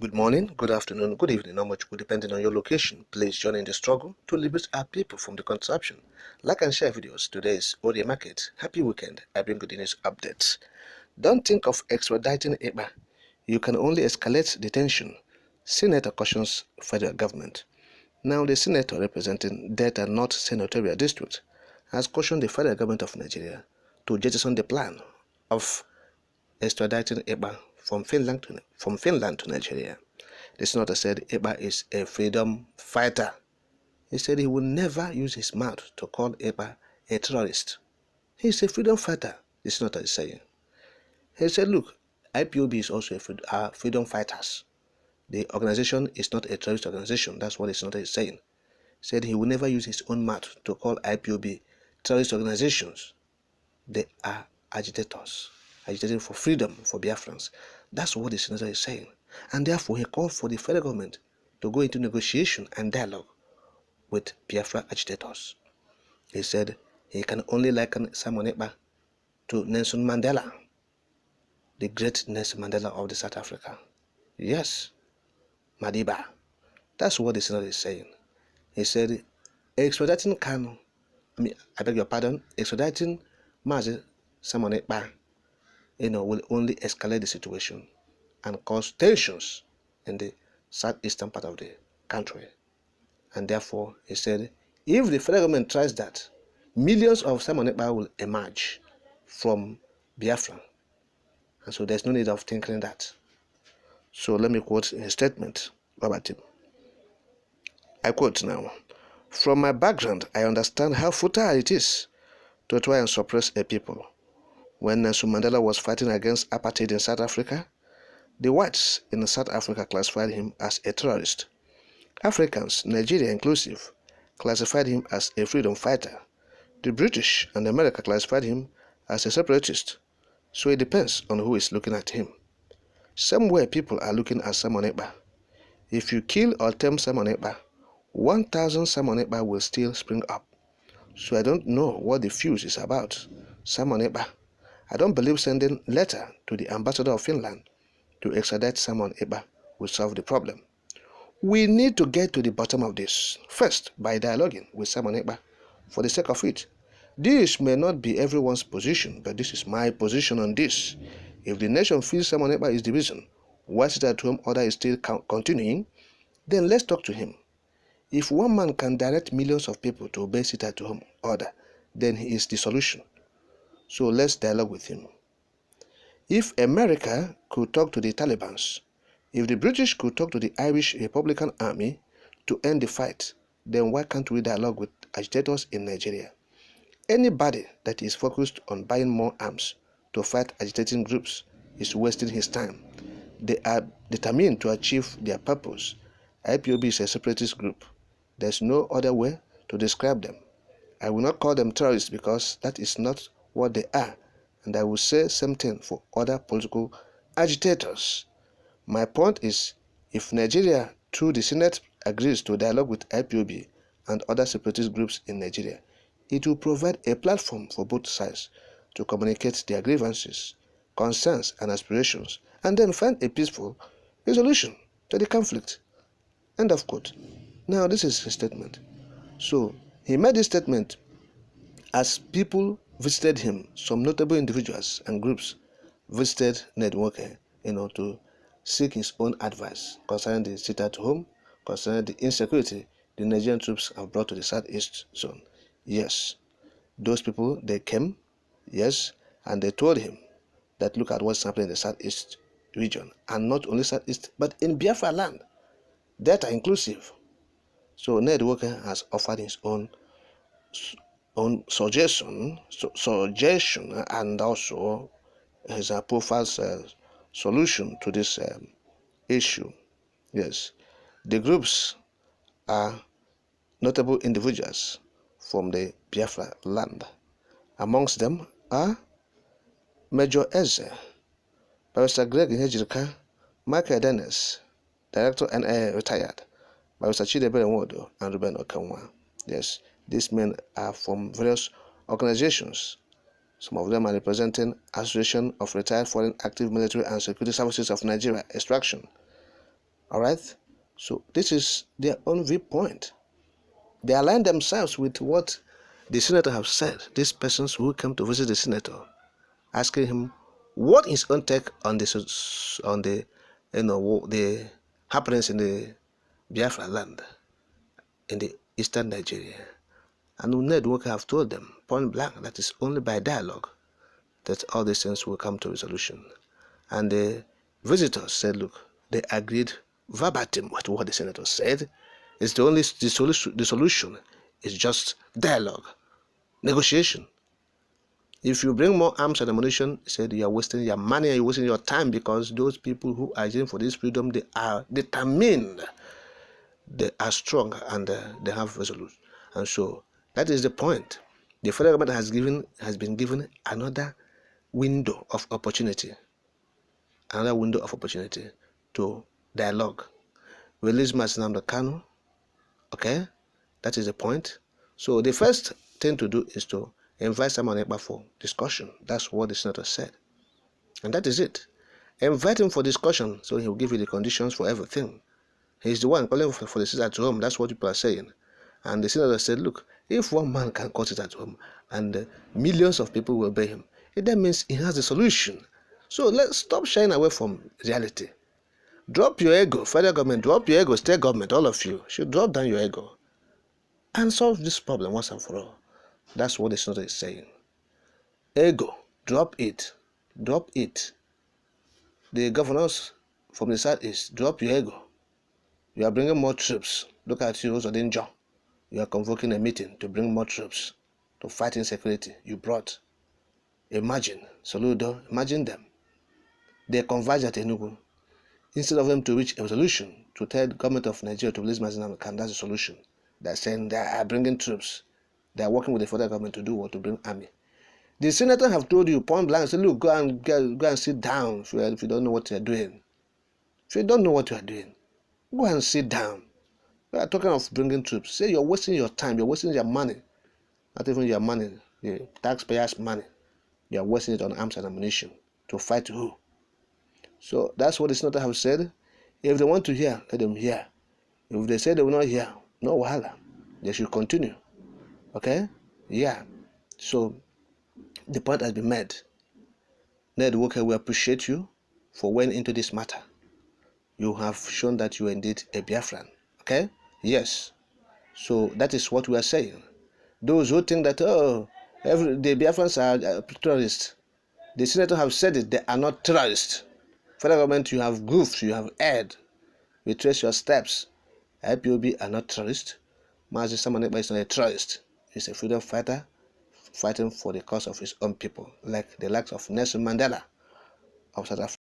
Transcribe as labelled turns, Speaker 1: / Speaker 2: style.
Speaker 1: Good morning, good afternoon, good evening, or much good depending on your location. Please join in the struggle to liberate our people from the contraption. Like and share videos. Today is Orie Market. Happy weekend. I bring good news updates. Don't think of extraditing Eba. You can only escalate the tension. Senator cautions federal government. Now the senator representing Delta North Senatorial District has cautioned the federal government of Nigeria to jettison the plan of extraditing Eba from Finland to Nigeria. The senator said Eba is a freedom fighter. He said he will never use his mouth to call Eba a terrorist. He is a freedom fighter, the senator is saying. He said, look, IPOB is also a freedom fighters. The organization is not a terrorist organization. That's what the senator is saying. He said he will never use his own mouth to call IPOB terrorist organizations. They are agitators, agitating for freedom for Biafrans. That's what the senator is saying. And therefore, he called for the federal government to go into negotiation and dialogue with Biafra agitators. He said he can only liken Simon Ekpa to Nelson Mandela, the great Nelson Mandela of the South Africa. Yes, Madiba. That's what the senator is saying. He said, extraditing Kanu, extraditing Mazi Simon Ekpa, will only escalate the situation and cause tensions in the southeastern part of the country. And therefore, he said, if the federal government tries that, millions of Simon Ekpa will emerge from Biafra. And so there's no need of tinkering that. So let me quote his statement about him. I quote now, "From my background, I understand how futile it is to try and suppress a people. When Nelson Mandela was fighting against apartheid in South Africa, the whites in South Africa classified him as a terrorist. Africans, Nigeria inclusive, classified him as a freedom fighter. The British and America classified him as a separatist. So it depends on who is looking at him. Somewhere people are looking at Simon Ekpa. If you kill or tame Simon Ekpa, 1,000 Simon Ekpa will still spring up. So I don't know what the fuse is about. Simon Ekpa. I don't believe sending letter to the ambassador of Finland to extradite Simon Ekpa will solve the problem. We need to get to the bottom of this, first by dialoguing with Simon Ekpa for the sake of it. This may not be everyone's position, but this is my position on this. If the nation feels Simon Ekpa is the reason why sit at home order is still continuing, then let's talk to him. If one man can direct millions of people to obey sit at home order, then he is the solution. So let's dialogue with him. If America could talk to the Taliban, if the British could talk to the Irish Republican Army to end the fight, then why can't we dialogue with agitators in Nigeria? Anybody that is focused on buying more arms to fight agitating groups is wasting his time. They are determined to achieve their purpose. IPOB is a separatist group. There's no other way to describe them. I will not call them terrorists because that is not what they are, and I will say same thing for other political agitators. My point is, if Nigeria, through the Senate, agrees to dialogue with IPOB and other separatist groups in Nigeria, it will provide a platform for both sides to communicate their grievances, concerns, and aspirations, and then find a peaceful resolution to the conflict." End of quote. Now, this is his statement. So, he made this statement as people visited him. Some notable individuals and groups visited Ned Walker, to seek his own advice concerning the sit at home, concerning the insecurity the Nigerian troops have brought to the southeast zone. Yes, those people, they came, yes, and they told him that look at what's happening in the southeast region, and not only southeast, but in Biafra land, that are inclusive. So Ned Walker has offered his own suggestion, and also his profile's solution to this issue. Yes, the groups are notable individuals from the Biafra land. Amongst them are Major Eze, Barrister Greg Nhejirika, Michael Dennis, Director NIA retired, Barrister Chidebere Nwodo, and Ruben Okanwa. Yes, these men are from various organizations. Some of them are representing Association of Retired Foreign Active Military and Security Services of Nigeria, Extraction. Alright? So this is their own viewpoint. They align themselves with what the senator have said. These persons who come to visit the senator, asking him what his own take on the the happenings in the Biafra land in the eastern Nigeria. And Ned Walker have told them point blank that it's only by dialogue that all these things will come to resolution. And the visitors said, look, they agreed verbatim with what the senator said. It's the solution is just dialogue, negotiation. If you bring more arms and ammunition, he said, you are wasting your money and you're wasting your time, because those people who are in for this freedom, they are determined, they are strong, and they have resolute. And so that is the point. The federal government has been given another window of opportunity to dialogue. Release Nnamdi Kanu. Okay, that is the point. So the first thing to do is to invite Simon Ekpa for discussion. That's what the senator said, and that is it. Invite him for discussion, so he will give you the conditions for everything. He's the one calling for the seat at home. That's what people are saying. And the senator said, look, if one man can cut it at home and millions of people will obey him, that means he has the solution. So let's stop shying away from reality. Drop your ego, federal government, drop your ego, state government, all of you should drop down your ego and solve this problem once and for all. That's what the senator is saying. Ego, drop it. Drop it. The governors from the southeast, drop your ego. You are bringing more troops. Look at you, Odinjo. You are convoking a meeting to bring more troops to fight insecurity. You brought. Imagine, Soludo, imagine them. They converge at Enugu. Instead of them to reach a solution, to tell the government of Nigeria to release Nnamdi Kanu, that's the solution. They're saying they are bringing troops. They are working with the federal government to do what? To bring army. The senator have told you point blank, say, look, go and sit down if you don't know what you are doing. If you don't know what you are doing, go and sit down. We are talking of bringing troops. Say you're wasting your time, you're wasting your money. Not even your money, the taxpayers' money. You are wasting it on arms and ammunition. To fight who? So that's what the senator have said. If they want to hear, let them hear. If they say they will not hear, no wahala. They should continue. Okay? Yeah. So the point has been made. Ned Walker, we appreciate you for weighing into this matter. You have shown that you are indeed a Biafran. Okay? Yes. So that is what we are saying. Those who think that, the Biafrans are terrorists, the senator have said it, they are not terrorists. Federal government, you have goofed, you have erred. We trace your steps. IPOB are not terrorists. Mazi Simon Ekpa is not a terrorist. He's a freedom fighter fighting for the cause of his own people, like the likes of Nelson Mandela of South Africa.